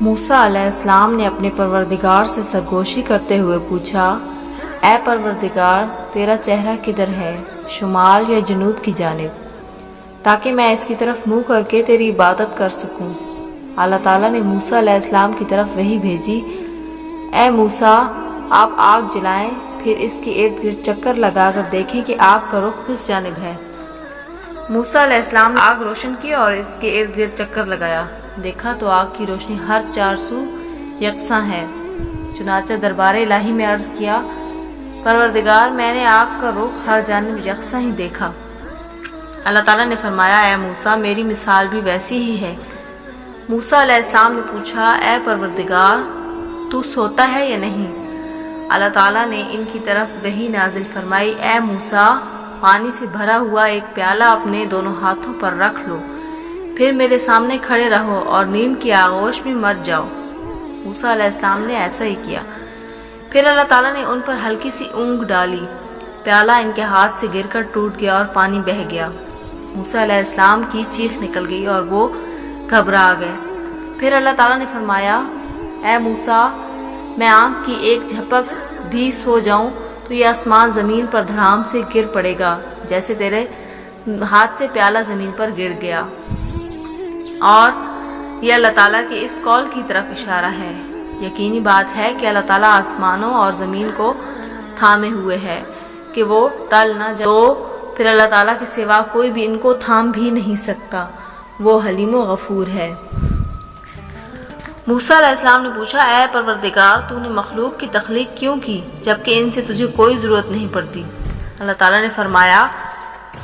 موسیٰ علیہ السلام نے اپنے پروردگار سے سرگوشی کرتے ہوئے پوچھا، اے پروردگار، تیرا چہرہ کدھر ہے، شمال یا جنوب کی جانب، تاکہ میں اس کی طرف منہ کر کے تیری عبادت کر سکوں۔ اللہ تعالیٰ نے موسیٰ علیہ السلام کی طرف وحی بھیجی، اے موسیٰ، آپ آگ جلائیں، پھر اس کے ارد گرد چکر لگا کر دیکھیں کہ آگ کا رخ کس جانب ہے۔ موسیٰ علیہ السلام نے آگ روشن کی اور اس کے ارد گرد چکر لگایا، دیکھا تو آگ کی روشنی ہر 4 سو یکساں ہے۔ چنانچہ دربار الہی میں عرض کیا، پروردگار، میں نے آگ کا رخ ہر جانب یکساں ہی دیکھا۔ اللہ تعالیٰ نے فرمایا، اے موسیٰ، میری مثال بھی ویسی ہی ہے۔ موسیٰ علیہ السلام نے پوچھا، اے پروردگار، تو سوتا ہے یا نہیں؟ اللہ تعالیٰ نے ان کی طرف وحی نازل فرمائی، اے موسیٰ، پانی سے بھرا ہوا ایک پیالہ اپنے دونوں ہاتھوں پر رکھ لو، پھر میرے سامنے کھڑے رہو اور نیند کی آغوش میں مت جاؤ۔ موسیٰ علیہ السلام نے ایسا ہی کیا۔ پھر اللہ تعالیٰ نے ان پر ہلکی سی اونگ ڈالی، پیالہ ان کے ہاتھ سے گر کر ٹوٹ گیا اور پانی بہہ گیا۔ موسیٰ علیہ السلام کی چیخ نکل گئی اور وہ گھبرا گئے۔ پھر اللہ تعالیٰ نے فرمایا، اے موسیٰ، میں آنکھ کی ایک جھپک بھی سو جاؤں تو یہ آسمان زمین پر دھڑام سے گر پڑے گا، جیسے تیرے ہاتھ سے پیالہ زمین پر گر گیا۔ اور یہ اللہ تعالیٰ کے اس قول کی طرف اشارہ ہے۔ یقینی بات ہے کہ اللہ تعالیٰ آسمانوں اور زمین کو تھامے ہوئے ہے کہ وہ ٹل نہ جائے، پھر اللہ تعالیٰ کے سوا کوئی بھی ان کو تھام بھی نہیں سکتا، وہ حلیم و غفور ہے۔ موسیٰ علیہ السلام نے پوچھا، اے پروردگار، تو نے مخلوق کی تخلیق کیوں کی جبکہ ان سے تجھے کوئی ضرورت نہیں پڑتی؟ اللہ تعالیٰ نے فرمایا،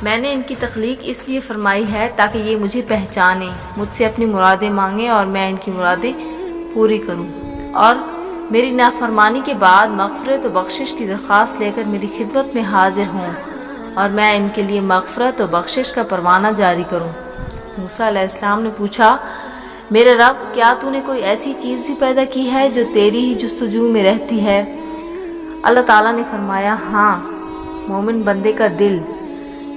میں نے ان کی تخلیق اس لیے فرمائی ہے تاکہ یہ مجھے پہچانیں، مجھ سے اپنی مرادیں مانگیں اور میں ان کی مرادیں پوری کروں، اور میری نافرمانی کے بعد مغفرت و بخشش کی درخواست لے کر میری خدمت میں حاضر ہوں، اور میں ان کے لیے مغفرت و بخشش کا پروانہ جاری کروں۔ موسیٰ علیہ السلام نے پوچھا، میرے رب، کیا تو نے کوئی ایسی چیز بھی پیدا کی ہے جو تیری ہی جستجو میں رہتی ہے؟ اللہ تعالیٰ نے فرمایا، ہاں، مومن بندے کا دل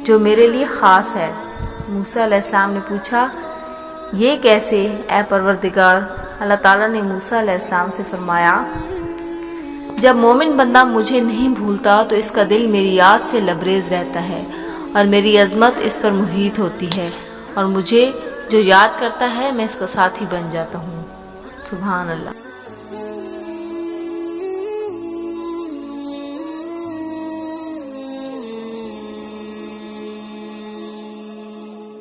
جو میرے لیے خاص ہے۔ موسیٰ علیہ السلام نے پوچھا، یہ کیسے اے پروردگار؟ اللہ تعالیٰ نے موسیٰ علیہ السلام سے فرمایا، جب مومن بندہ مجھے نہیں بھولتا تو اس کا دل میری یاد سے لبریز رہتا ہے اور میری عظمت اس پر محیط ہوتی ہے، اور مجھے جو یاد کرتا ہے میں اس کا ساتھی بن جاتا ہوں۔ سبحان اللہ۔